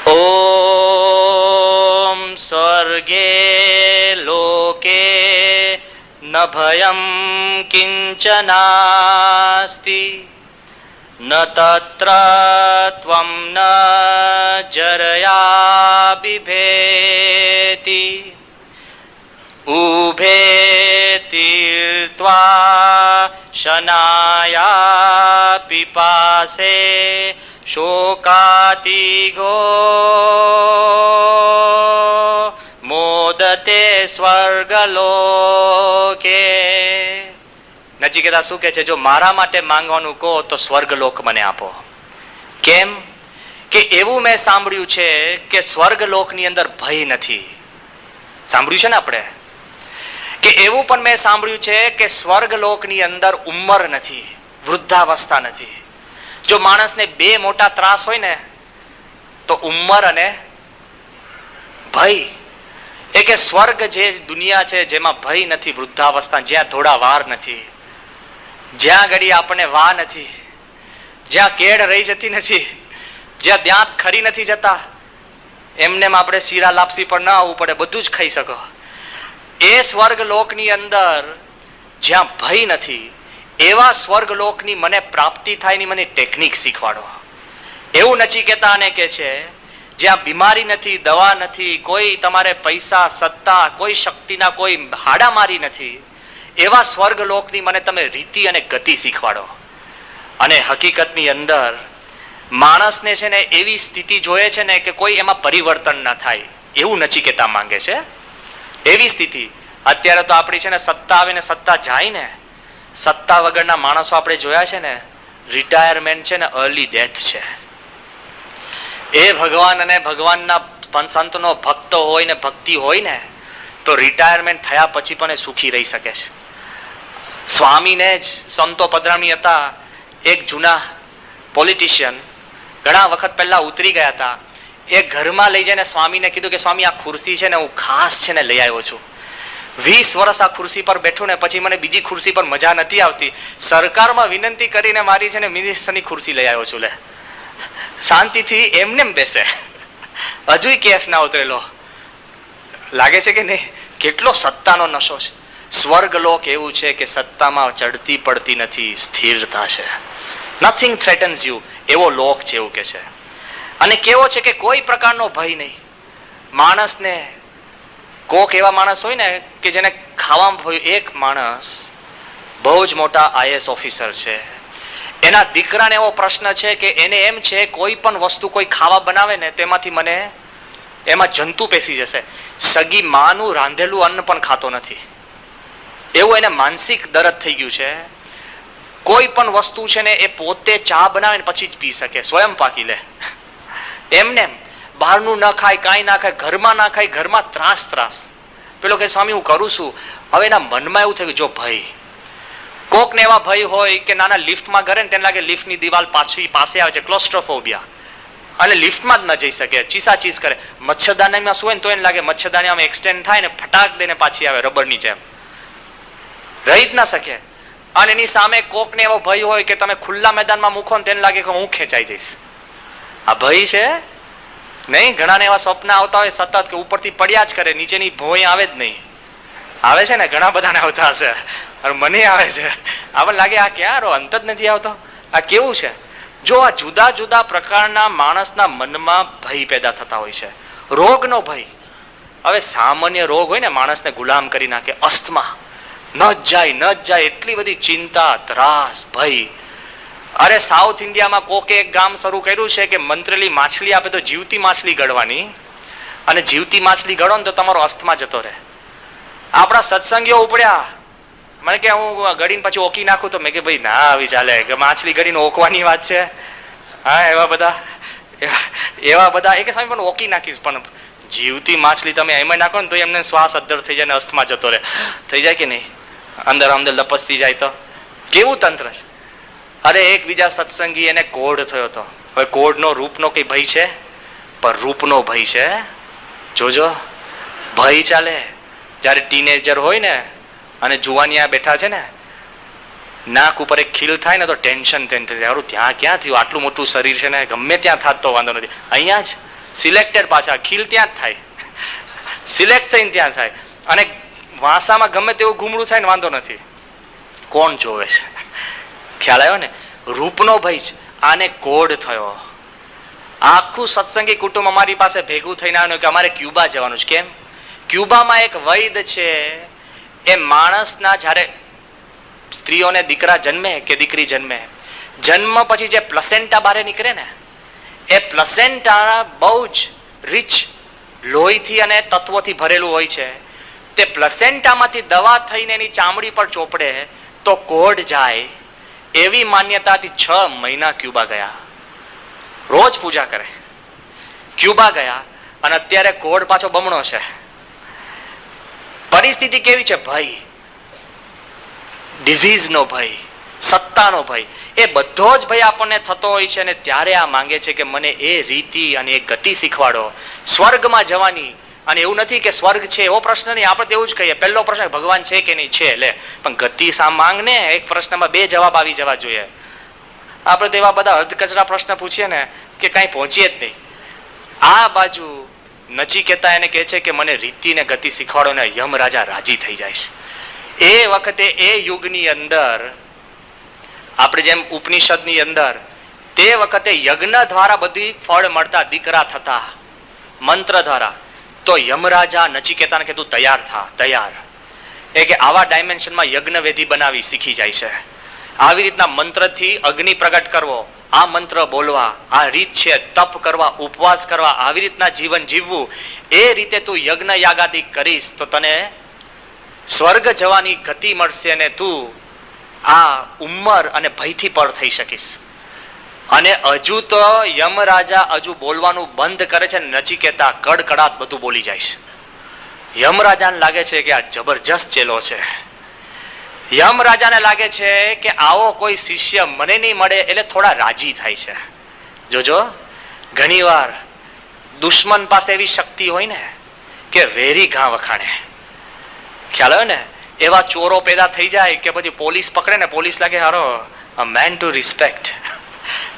ઓમ સ્વર્ગે લોકે ન ભયમ કિંચનાસ્તિ ન તત્ર ત્વમ ન જરયા બિભેતિ ઉભે તીર્ત્વા શનાયા પિપાસે શોકાતિગો મોદતે સ્વર્ગલોકે. નચિકેતા શું કહે છે? જો મારા માટે માંગવાનું કહો તો સ્વર્ગલોક મને આપો. કેમ? કે એવું મેં સાંભળ્યું છે કે સ્વર્ગલોકની અંદર ભય નથી. સાંભળ્યું છે ને આપણે? કે એવું પણ મેં સાંભળ્યું છે કે સ્વર્ગલોકની અંદર ઉંમર નથી, વૃદ્ધાવસ્થા નથી. જો માણસને 2 મોટા ત્રાસ હોય ને તો ઉંમર અને ભય. એ કે સ્વર્ગ જે દુનિયા છે જેમાં ભય નથી, વૃદ્ધાવસ્થા, જ્યાં થોડા વાર નથી, જ્યાં ઘડી આપણને વા નથી, જ્યાં કેડ રહી જતી નથી, જ્યાં દાંત ખરી નથી જતા, એમને આપણે શીરા લાપસી પર ના આવવું પડે, બધું જ ખાઈ શકો. એ સ્વર્ગલોકની અંદર જ્યાં ભય નથી, એવા સ્વર્ગલોકની મને પ્રાપ્તિ થાય ની મને ટેકનિક શીખવાડો. એવું નચિકેતાને કે છે જ્યાં બીમારી નથી, દવા નથી, કોઈ તમારે પૈસા, સત્તા, કોઈ શક્તિના કોઈ હાડામારી નથી, એવા સ્વર્ગલોકની મને તમે રીતિ અને ગતિ શીખવાડો. અને હકીકતની અંદર માણસને છે ને એવી સ્થિતિ જોઈએ છે ને કે કોઈ એમાં પરિવર્તન ના થાય, એવું નચિકેતા માંગે છે. એવી સ્થિતિ. અત્યારે તો આપણી છે ને સત્તા આવે ને સત્તા જાય ને, સત્તા વગરના માણસો આપણે જોયા છે ને, રિટાયરમેન્ટ છે ને અર્લી ડેથ છે. એ ભગવાન અને ભગવાનના સંતનો ભક્ત હોય ને ભક્તિ હોય ને તો રિટાયરમેન્ટ થયા પછી પણ એ સુખી રહી શકે છે. સ્વામીને જ સંતો પધરામણી હતા. એક જૂના પોલિટિશિયન ઘણા વખત પહેલા ઉતરી ગયા હતા. એ ઘરમાં લઈ જઈને સ્વામીને કીધું કે સ્વામી આ ખુરશી છે ને હું ખાસ છે ને લઈ આવ્યો છું. 20 વર્ષ આ ખુરશી પર બેઠું ને પછી મને બીજી ખુરશી પર મજા નથી આવતી, સરકારમાં વિનંતી કરીને મારી છે ને મિનિસ્ટરની ખુરશી લઈ આવ્યો છું. લે શાંતિથી એમને બેસે, હજુય કેફ ના ઉતરેલો. લાગે છે કે નહીં? કેટલો સત્તાનો નશો છે. સ્વર્ગલોક એવું છે કે સત્તામાં ચડતી પડતી નથી, સ્થિરતા છે. નથિંગ થ્રેટન્સ યુ, એવો લોક છે એવું કે છે. અને કેવો છે કે કોઈ પ્રકારનો ભય નહીં. માણસને કોક એવા માણસ હોય ને કે જેને ખાવામાં ભય. એક માણસ બહુ જ મોટા IAS ઓફિસર છે, એના દીકરાને એવો પ્રશ્ન છે કે એને એમ છે કોઈ પણ વસ્તુ કોઈ ખાવા બનાવે ને તેમાંથી મને એમાં જંતુ પેસી જશે. સગી માનું રાંધેલું અન્ન પણ ખાતો નથી, એવું એને માનસિક દર્દ થઈ ગયું છે. કોઈ પણ વસ્તુ છે ને એ પોતે ચા બનાવે ને પછી જ પી શકે, સ્વયં પાકી લે. એમને બહારનું ન ખાય, કાંઈ ના ખાય, ઘરમાં ના ખાય, ઘરમાં ત્રાસ. પેલો કે સ્વામી હું કરું છું. હવે એના મનમાં એવું થયું જો ભય, કોકને એવા ભય હોય કે નાના લિફ્ટમાં ઘરે ને તેને લાગે લિફ્ટની દિવાલ પાછી પાસે આવે છે, ક્લોસ્ટ્રોફોબિયા, અને લિફ્ટમાં જ ન જઈ શકે, ચીસાચીસ કરે. મચ્છરદાનીમાં શું હોય ને તો એને લાગે મચ્છરદાની આમ એક્સટેન્ડ થાય ને ફટાક દઈને પાછી આવે રબરની જેમ, રહી જ ના શકે. અને એની સામે કોકને એવો ભય હોય કે તમે ખુલ્લા મેદાનમાં મૂકો ને તેને લાગે કે હું ખેંચાઈ જઈશ. આ ભય છે નહીં? ઘણાને એવા સ્વપ્ન આવતા હોય સતત કે ઉપરથી પડ્યા જ કરે, નીચેની ભોંય આવે જ નહીં. આવે છે ને, ઘણા બધાને આવતા હશે, અને મને આવે છે. આપણને લાગે આ ક્યાં અંત જ નથી આવતો, આ કેવું છે? જો આ જુદા જુદા પ્રકારના માણસના મનમાં ભય પેદા થતા હોય છે. રોગનો ભય. હવે સામાન્ય રોગ હોય ને માણસને ગુલામ કરી નાખે, અસ્થમા, ન જાય એટલી બધી ચિંતા, ત્રાસ, ભય. અરે સાઉથ ઇન્ડિયામાં કોકે એક ગામ શરૂ કર્યું છે કે મંત્રેલી માછલી આપે તો જીવતી માછલી ગળવાની, અને જીવતી માછલી ગળો ને તો તમારો અસ્થમા જતો રહે. આપણા સત્સંગીઓ ઉપડ્યા, મને કે હું ગળીને પછી ઓકી નાખું, તો મેં કે ભાઈ ના આવી ચાલે, કે માછલી ગળીને ઓકવાની વાત છે. હા એવા બધા એ કે સ્વામી પણ ઓકી નાખીશ, પણ જીવતી માછલી તમે એમાં નાખો ને તો એમને શ્વાસ અદ્ધર થઈ જાય ને અસ્થમા જતો રહે. થઈ જાય કે નહીં? અંદર લપસતી જાય તો કેવું તંત્ર છે. અરે એક બીજા સત્સંગી એને કોઢ થયો હતો. હવે કોઢનો રૂપનો કઈ ભય છે? પણ રૂપનો ભય છે. જોજો ભય ચાલે. જ્યારે ટીનેજર હોય ને અને જુવાનિયા બેઠા છે ને, નાક ઉપર એક ખીલ થાય ને તો ટેન્શન ત્યાં ક્યાં થયું, આટલું મોટું શરીર છે ને, ગમે ત્યાં થાત તો વાંધો નથી, અહીંયા જ સિલેક્ટેડ, પાછા ખીલ ત્યાં જ થાય, સિલેક્ટ થઈને ત્યાં થાય. અને વાંસામાં ગમે તેવું ઘૂમડું થાય ને વાંધો નથી, કોણ જોવે છે? ખ્યાલ આવ્યો ને? રૂપનો ભય છે. આને કોઢ થયો. આખું સત્સંગી કુટુંબ અમારી પાસે ભેગું થઈને આવ્યું કે અમારે ક્યુબા જવાનું છે. કેમ? ક્યુબામાં એક વૈદ છે, એ માણસના જ્યારે સ્ત્રીઓને દીકરા જન્મે કે દીકરી જન્મે, જન્મ પછી જે પ્લસેન્ટા બહાર નીકળે ને, એ પ્લસેન્ટા બહુ જ રીચ લોહીથી અને તત્વોથી ભરેલું હોય છે. તે પ્લસેન્ટામાંથી દવા થઈને એની ચામડી પર ચોપડે તો કોઢ જાય, એવી માન્યતાથી 6 મહિના ક્યુબા ગયા, રોજ પૂજા કરે. ક્યુબા ગયા અને અત્યારે કોઢ પાછો બમણો છે. પરિસ્થિતિ કેવી છે? ભય, ડિઝીઝનો ભય, સત્તાનો ભય, એ બધો જ ભય આપણને થતો હોય છે. અને ત્યારે આ માંગે છે કે મને એ રીતિ અને એ ગતિ શીખવાડો સ્વર્ગમાં જવાની. અને એવું નથી કે સ્વર્ગ છે એવો પ્રશ્ન નહીં, આપણે તો એવું જ કહીએ, પહેલો પ્રશ્ન ભગવાન છે કે નહીં? છે. લે, પણ ગતિ સા માંગ ને, એક પ્રશ્નમાં 2 જવાબ આવી જવા જોઈએ. આપણે તો એવા બધા અર્ધકચરા પ્રશ્ન પૂછીએ ને કે કાંઈ પહોંચીએ જ નહીં. આ બાજુ નચિકેતા એને કહે છે કે મને રીતિ ને ગતિ શીખવાડો, ને યમરાજા રાજી થઈ જાય છે. એ વખતે એ યુગની અંદર, આપણે જેમ ઉપનિષદની અંદર, તે વખતે યજ્ઞ દ્વારા બધી ફળ મળતા, દીકરા થતા મંત્ર દ્વારા. તો યમરાજા નચિકેતાને કીધું તૈયાર થા, તૈયાર. એ કે આવા ડાયમેન્શનમાં યજ્ઞ વેદી બનાવી શીખી જાય છે. આવી રીતના મંત્રથી અગ્નિ પ્રગટ કરવો, આ મંત્ર બોલવા, આ રીત છે, તપ કરવા, ઉપવાસ કરવા, આવી રીતના જીવન જીવવું. એ રીતે તું યજ્ઞ યાગાદિ કરીશ તો તને સ્વર્ગ જવાની ગતિ મળશે, અને તું આ ઉંમર અને ભયથી પર થઈ શકીશ. અને હજુ તો યમરાજા હજુ બોલવાનું બંધ કરે છે, નચિકેતા કડકડાટ બધું બોલી જાય છે. યમરાજાને લાગે છે કે આ જબરજસ્ત ચેલો છે. યમરાજાને લાગે છે કે આવો કોઈ શિષ્ય મને નહીં મળે, એટલે થોડા રાજી થાય છે. જોજો, ઘણીવાર દુશ્મન પાસે એવી શક્તિ હોય ને કે વેરી ઘા વખાણે, ખ્યાલ આવ્યો ને? એવા ચોરો પેદા થઈ જાય કે પછી પોલીસ પકડે ને પોલીસ લાગે હારો અ મેન ટુ રિસ્પેક્ટ,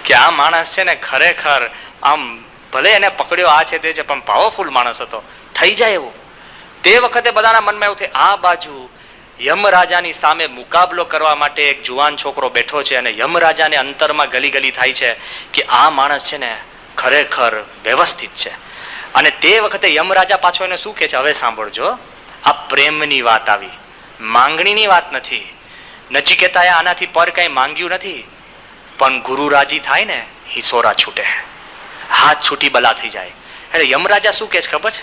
કે આ માણસ છે ને ખરેખર આમ ભલે એને પકડ્યો આ છે તે છે પણ પાવરફુલ માણસ હતો, થઈ જાય એવું. તે વખતે બધાના મનમાં એવું થાય આ બાજુ યમરાજાની સામે મુકાબલો કરવા માટે એક જુવાન છોકરો બેઠો છે અને યમરાજાને અંતરમાં ગલી ગલી થાય છે કે આ માણસ છે ને ખરેખર વ્યવસ્થિત છે. અને તે વખતે યમરાજા પાછો એને શું કહે છે? હવે સાંભળજો, આ પ્રેમની વાત આવી, માંગણીની વાત નથી. નચિકેતાએ આનાથી પર કઈ માંગ્યું નથી, પણ ગુરુ રાજી થાય ને હિસોરા છૂટે, હાથ છૂટી બલા થઈ જાય. એટલે યમરાજા શું કહે છે ખબર છે?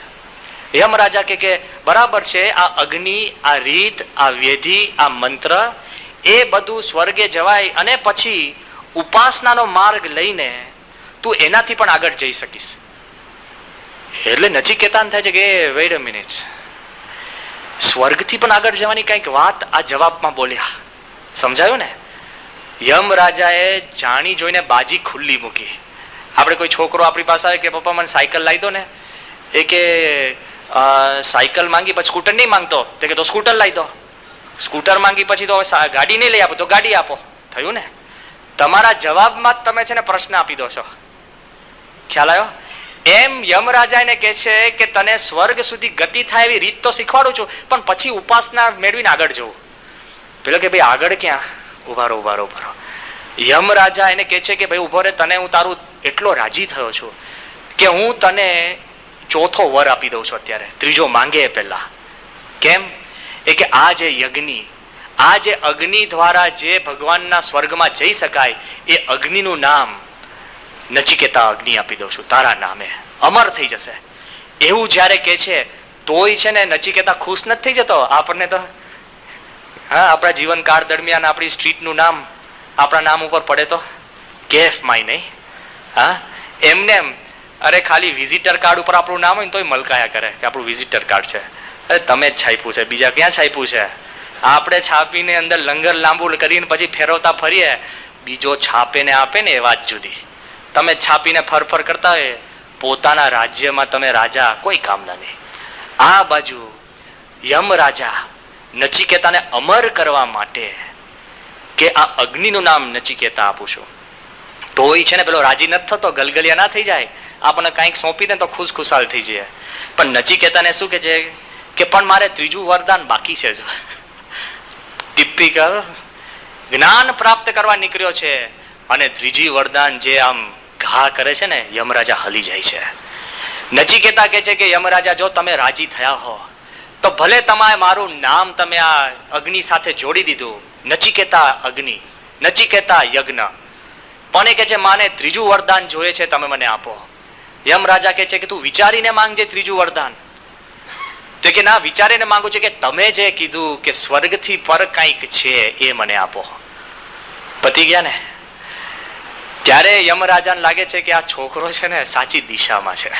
યમરાજા કે બરાબર છે, આ અગ્નિ, આ રીત, આ વેધી, આ મંત્ર એ બધું સ્વર્ગે જવાય અને પછી ઉપાસનાનો માર્ગ લઈને તું એનાથી પણ આગળ જઈ શકીશ. એટલે નચિકેતાને થાય છે કે વેઇટ અ મિનિટ, સ્વર્ગથી પણ આગળ જવાની કઈક વાત આ જવાબમાં બોલ્યા. સમજાયું ને? યમરાજાએ જાણી જોઈને બાજી ખુલ્લી મૂકી. આપણે કોઈ છોકરો આપણી પાસે આવે કે પપ્પા મને સાયકલ લાવી દો ને, એ કે સાયકલ માંગી પછી સ્કૂટર નહીં માંગતો, તે કે તો સ્કૂટર લાવી દો. સ્કૂટર માંગી પછી તો ગાડી નહીં લઈ આપો તો ગાડી આપો. થયું ને? તમારા જવાબમાં જ તમે છે ને પ્રશ્ન આપી દો છો. ખ્યાલ આવ્યો? એમ યમરાજા એને કહે છે કે તને સ્વર્ગ સુધી ગતિ થાય એવી રીત તો શીખવાડું છું, પણ પછી ઉપાસના મેળવીને આગળ જવું. પેલો કે ભાઈ આગળ ક્યાં? ઉભા રહો ઉભા રહો ઉભા રહો. યમરાજા એને કહે છે કે ભાઈ ઉભો રે, તને હું તારું એટલો રાજી થયો છું કે હું તને ચોથો વર આપી દઉં છું અત્યારે, ત્રીજો માંગે પહેલા. કેમ? એ કે આ જે યજ્ઞ, આ જે અગ્નિ દ્વારા જે ભગવાનના સ્વર્ગમાં જઈ શકાય એ અગ્નિનું નામ નચિકેતા અગ્નિ આપી દઉં છું તારા નામે, અમર થઈ જશે. એવું જ્યારે કે છે તોય છે ને નચિકેતા ખુશ નથી થઈ જતો. આપણને તો હા, આપણા જીવનકાળ દરમિયાન આપણી સ્ટ્રીટનું નામ આપણા નામ ઉપર પડે તો કેફ માય નહીં. હા, એમને એમ અરે ખાલી વિઝિટર કાર્ડ ઉપર આપણું નામ હોય ને તોય મલકાયા કરે કે આપણું વિઝિટર કાર્ડ છે. અરે તમે જ છાપ્યું છે, બીજા ક્યાં છાપ્યું છે? આપણે છાપીને અંદર લંગર લાંબુ કરીને પછી ફેરવતા ફરીએ, બીજો છાપે ને આપે ને એ વાત જુદી. તમે છાપીને ફરફર કરતા હોય, પોતાના રાજ્યમાં તમે રાજા, કોઈ કામના નહીં. આ બાજુ યમરાજા નચિકેતાને અમર કરવા માટે કે આ અગ્નિનું નામ નચિકેતા આપું છું, તોય છે ને પેલો રાજી નથી થતો, ગલગલિયા ના થઈ જાય. આપણને કંઈક સોંપી દે તો ખુશખુશાલ થઈ જાય. પણ નચિકેતાને શું કે છે કે પણ મારે ત્રીજું વરદાન બાકી છે. જો ટિપિકલ જ્ઞાન પ્રાપ્ત કરવા નીકળ્યો છે અને ત્રીજી વરદાન જે આમ ઘા કરે છે ને, યમરાજા હલી જાય છે. નચિકેતા કહે છે કે યમરાજા જો તમે રાજી થયા હો તો ભલે તમારે મારું નામ તમે આ અગ્નિ સાથે જોડી દીધું, નચિકેતા અગ્નિ, નચિકેતા યજ્ઞ, પણ એ કહે છે માને ત્રીજું વરદાન જોઈએ છે, તમે મને આપો. યમરાજા કહે છે કે તું વિચારીને માંગજે ત્રીજું વરદાન. તો કે ના, વિચારીને માંગુ છે કે તમે જે કીધું કે સ્વર્ગથી પર કંઈક છે એ મને આપો. પતી ગયા ને? ત્યારે યમરાજાને લાગે છે કે આ છોકરો છે ને સાચી દિશામાં છે.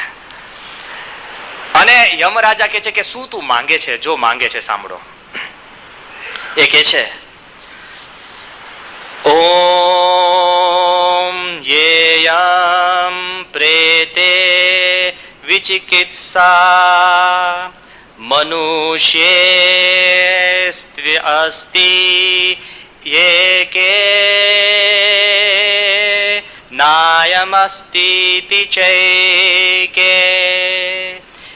અને યમરાજા કહે છે કે શું તું માંગે છે? જો માંગે છે સાંભળો. એ કહે છે ઓમ યેયમ પ્રેતે વિચિકિત્સા મનુષ્યે અસ્તિ યે નાયમસ્તિ ચૈકે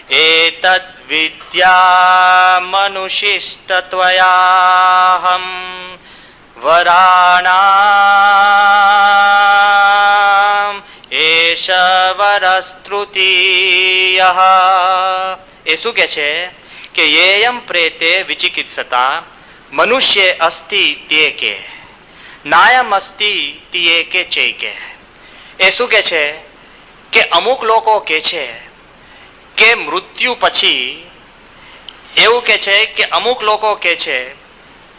એતદ વિદ્યા મનુષિષ્ટત્વયાહમ વરાણામ એષ વરસ્તૃતીયઃ. એ શું કે છે કે યેયમ પ્રેતે વિચિકિત્સતા મનુષ્ય અસ્તિ તે કે નાયમ અસ્તિ તિયે કે ચૈકે. એ શું કે છે કે અમુક લોકો કે છે કે મૃત્યુ પછી, એવું કે છે કે અમુક લોકો કે છે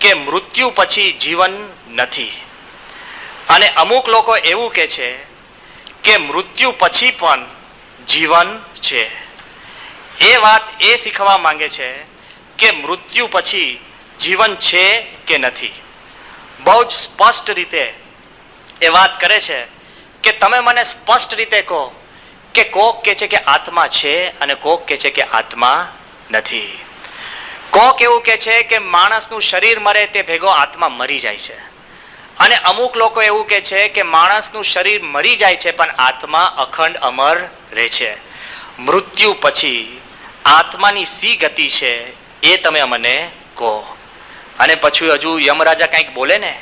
કે મૃત્યુ પછી જીવન નથી, અને અમુક લોકો એવું કે છે કે મૃત્યુ પછી પણ જીવન છે. એ વાત એ શીખવા માંગે છે કે મૃત્યુ પછી જીવન છે કે નથી. બહુ જ સ્પષ્ટ રીતે એ વાત કરે છે કે તમે મને સ્પષ્ટ રીતે કહો કે કોક કે છે કે આત્મા છે અને કોક કે છે કે આત્મા નથી. કોક એવું કે છે કે માણસનું શરીર મરે તે ભેગો આત્મા મરી જાય છે, અને અમુક લોકો એવું કે છે કે માણસનું શરીર મરી જાય છે પણ આત્મા અખંડ અમર રહે છે. મૃત્યુ પછી આત્માની સી ગતિ છે એ તમે મને કહો. અને પછી હજુ યમરાજા કંઈક બોલે ને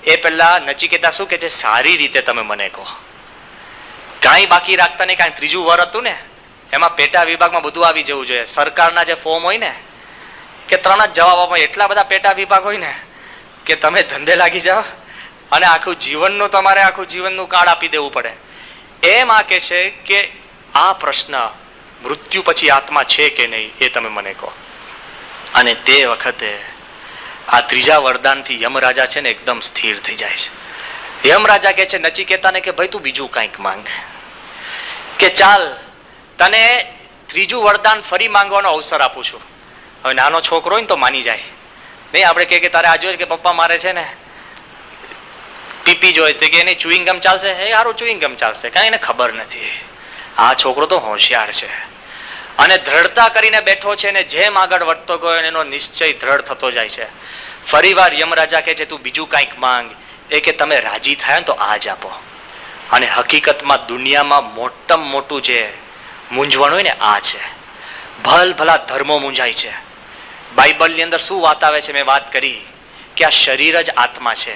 એ પહેલા નચિકેતા શું કે છે, સારી રીતે તમે મને કહો. કાંઈ બાકી રાખતા નહીં. કાંઈ ત્રીજું વર હતું ને એમાં પેટા વિભાગમાં બધું આવી જવું જોઈએ. સરકારના જે ફોર્મ હોય ને કે 3 જ જવાબ આપો, એટલા બધા પેટા વિભાગ હોય ને કે તમે ધંધે લાગી જાઓ અને આખું જીવનનું તમારે આખું જીવનનું કાર્ડ આપી દેવું પડે. એમ આ કે છે કે આ પ્રશ્ન મૃત્યુ પછી આત્મા છે કે નહીં એ તમે મને કહો. અને તે વખતે આ ત્રીજા વરદાનથી યમરાજા છે ને એકદમ સ્થિર થઈ જાય છે. યમરાજા કે છે નચિકેતાને કે ભાઈ તું બીજું કંઈક માંગ, કે ચાલ તને ત્રીજું વરદાન ફરી માંગવાનો અવસર આપું છું. હવે નાનો છોકરો હોય ને તો માની જાય નહીં. આપણે કે તારે આ જોઈએ કે પપ્પા મારે છે ને પીપી જોઈએ કે એને ચુઈંગ ગમ ચાલશે, એ સારું ચુઈંગ ગમ ચાલશે, કાંઈ એને ખબર નથી. આ છોકરો તો હોશિયાર છે અને દ્રઢતા કરીને બેઠો છે ને જેમ આગળ વધતો ગયો એનો નિશ્ચય દ્રઢ થતો જાય છે. ફરીવાર યમરાજા કહે છે તું બીજું કંઈક માંગ. એ કે તમે રાજી થયા ને તો આ જ આપો. અને હકીકતમાં દુનિયામાં મોટામાં મોટું જે મૂંઝવણ હોય ને આ છે. ભલ ભલા ધર્મો મૂંઝાય છે. બાઇબલની અંદર શું વાત આવે છે, મેં વાત કરી કે આ શરીર જ આત્મા છે.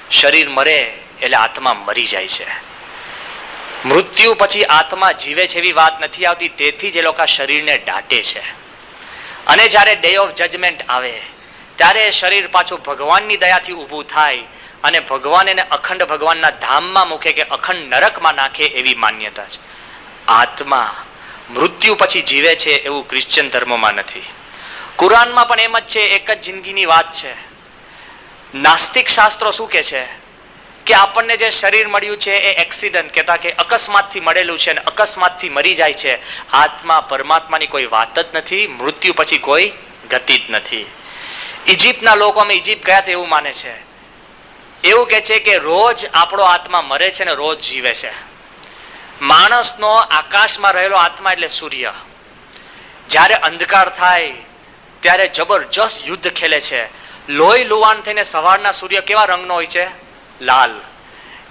શરીર મરે એટલે આત્મા મરી જાય છે. મૃત્યુ પછી આત્મા જીવે છે એવી વાત નથી આવતી. તેથી જ એ લોકો શરીરને દાટે છે. અને જ્યારે ડે ઓફ જજમેન્ટ આવે ત્યારે શરીર પાછું ભગવાનની દયાથી ઊભું થાય અને ભગવાન એને અખંડ ભગવાનના ધામમાં મૂકે કે અખંડ નરકમાં નાખે એવી માન્યતા છે. આત્મા મૃત્યુ પછી જીવે છે એવું ક્રિશ્ચિયન ધર્મમાં નથી. કુરાનમાં પણ એમ જ છે, એક જ જિંદગીની વાત છે. નાસ્તિક શાસ્ત્રો શું કે છે કે આપણને જે શરીર મળ્યું છે એ એક્સિડન્ટ કહેતા કે અકસ્માતથી મળેલું છે અને અકસ્માતથી મરી જાય છે. આત્મા પરમાત્માની કોઈ વાત જ નથી. મૃત્યુ પછી કોઈ ગતિ જ નથી. ઇજિપ્તના લોકો, અમે ઇજિપ્ત ગયા એવું માને છે. એવું કે છે કે રોજ આપણો આત્મા મરે છે ને રોજ જીવે છે. માણસનો આકાશમાં રહેલો આત્મા એટલે સૂર્ય. જ્યારે અંધકાર થાય ત્યારે જબરજસ્ત યુદ્ધ ખેલે છે. લોહી લુવાણ થઈને સવારના સૂર્ય કેવા રંગનો હોય છે? લાલ.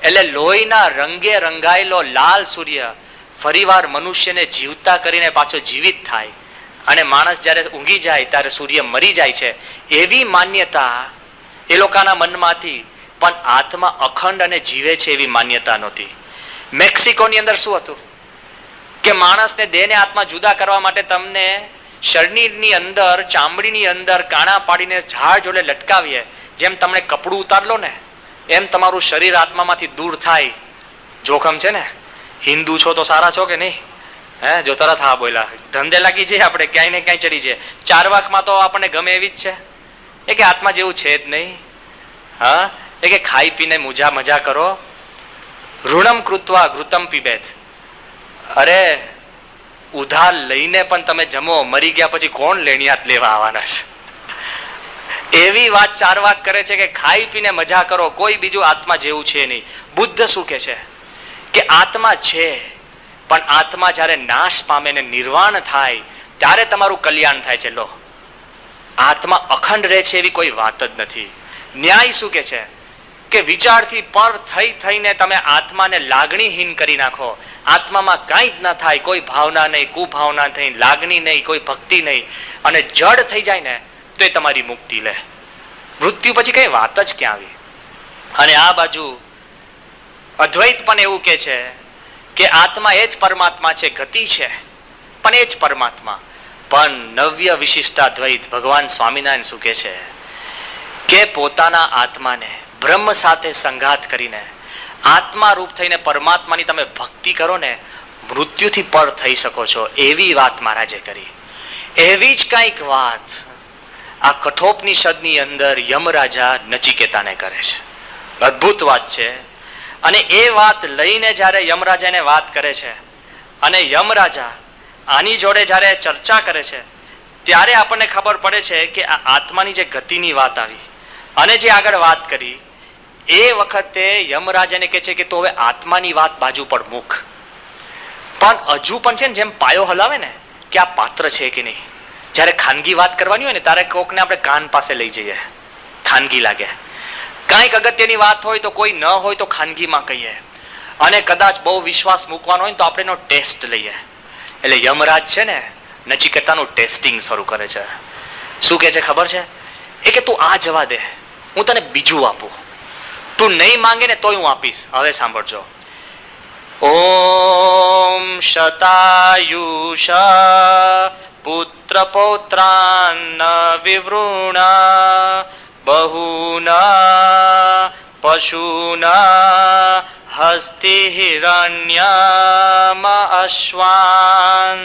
એટલે લોહીના રંગે રંગાયેલો લાલ સૂર્ય ફરીવાર મનુષ્યને જીવતા કરીને પાછો જીવિત થાય અને માણસ જ્યારે ઊંઘી જાય ત્યારે સૂર્ય મરી જાય છે. એવી માન્યતા એ લોકોના મનમાંથી, પણ આત્મા અખંડ અને જીવે છે એવી માન્યતા નહોતી. મેક્સિકોની અંદર શું હતું કે માણસને દેહને આત્મા જુદા કરવા માટે તમને શરીરની અંદર, ચામડીની અંદર કાણા પાડીને ઝાડ જોડે લટકાવીએ. જેમ તમને કપડું ઉતાર લો ને એમ તમારું શરીર આત્મામાંથી દૂર થાય. જોખમ છે ને. હિન્દુ છો તો સારા છો કે નહીં? હે, જો તરત હા બોલ્યા. ધંધે લાગી જઈએ આપણે, ક્યાંય ને ક્યાંય ચડી જઈએ. ચારવાકમાં તો આપણને ગમે એવી જ છે. એ કે આત્મા જેવું છે જ નહીં. હા, એ કે ખાઈ પીને મજા કરો. ઋણમ કૃત્વા ઘૃતમ પીબેત. અરે ઉધાર લઈને પણ તમે જમો, મરી ગયા પછી કોણ લેણિયાત લેવા આવવાના છે? એવી વાત ચારવાક કરે છે કે ખાઈ પીને મજા કરો, કોઈ બીજું આત્મા જેવું છે નહીં. બુદ્ધ શું કે છે કે આત્મા છે, પણ આત્મા જ્યારે નાશ પામે ને નિર્વાણ થાય ત્યારે તમારું કલ્યાણ થાય છે. લો, આત્મા અખંડ રહે છે એવી કોઈ વાત જ નથી. ન્યાય શું કે છે કે વિચારથી પર થઈને તમે આત્માને લાગણીહીન કરી નાખો. આત્મામાં કાંઈ જ ના થાય, કોઈ ભાવના નહીં, કુભાવના નહીં, લાગણી નહીં, કોઈ ભક્તિ નહીં, અને જડ થઈ જાય ને તો એ તમારી મુક્તિ લે. મૃત્યુ પછી કઈ વાત જ ક્યાં આવી? અને આ બાજુ અદ્વૈત પણ એવું કે છે કે આત્મા એ જ પરમાત્મા છે, ગતિ છે પણ એ જ પરમાત્મા. પણ નવ્ય વિશિષ્ટાદ્વૈત ભગવાન સ્વામિનારાયણ શું કે છે કે પોતાના આત્માને બ્રહ્મ સાથે સંઘાત કરીને આત્મા રૂપ થઈને પરમાત્માની તમે ભક્તિ કરો ને મૃત્યુથી પર થઈ શકો છો. એવી વાત મહારાજે કરી. એવી જ કંઈક વાત આ કઠોપનિષદની અંદર યમરાજા નચિકેતાને કરે છે. અદ્ભુત વાત છે. અને એ વાત લઈને જ્યારે યમરાજાને વાત કરે છે અને યમરાજા આની જોડે જ્યારે ચર્ચા કરે છે ત્યારે આપણને ખબર પડે છે કે આ આત્માની જે ગતિની વાત આવી અને જે આગળ વાત કરી એ વખતે યમરાજાને કહે છે કે તો હવે આત્માની વાત બાજુ પર મૂક, પણ હજુ પણ છે ને જેમ પાયો હલાવે ને કે આ પાત્ર છે કે નહીં, જ્યારે ખાનગી વાત કરવાની હોય ને ત્યારે કોકને આપણે કાન પાસે લઈ જઈએ, ખાનગી લાગે. કાંઈક અગત્યની વાત હોય તો કોઈ ન હોય તો ખાનગીમાં કહીએ, અને કદાચ બહુ વિશ્વાસ મૂકવાનો હોય તો આપણે એનો ટેસ્ટ લઈએ. એટલે યમરાજ છે ને નચિકેતાનું ટેસ્ટિંગ શરૂ કરે છે. શું કહે છે ખબર છે? એ કે તું આ જવા દે, હું તને બીજું આપું. તું નહીં માંગે ને તોય હું આપીશ. હવે સાંભળજો. ઓમ શતાયુષા પુત્ર પૌત્રાન વિવૃણા બહુના પશુના હસ્તિ હિરણ્યમ અશ્વાન.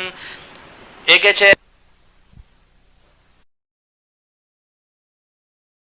એ કે છે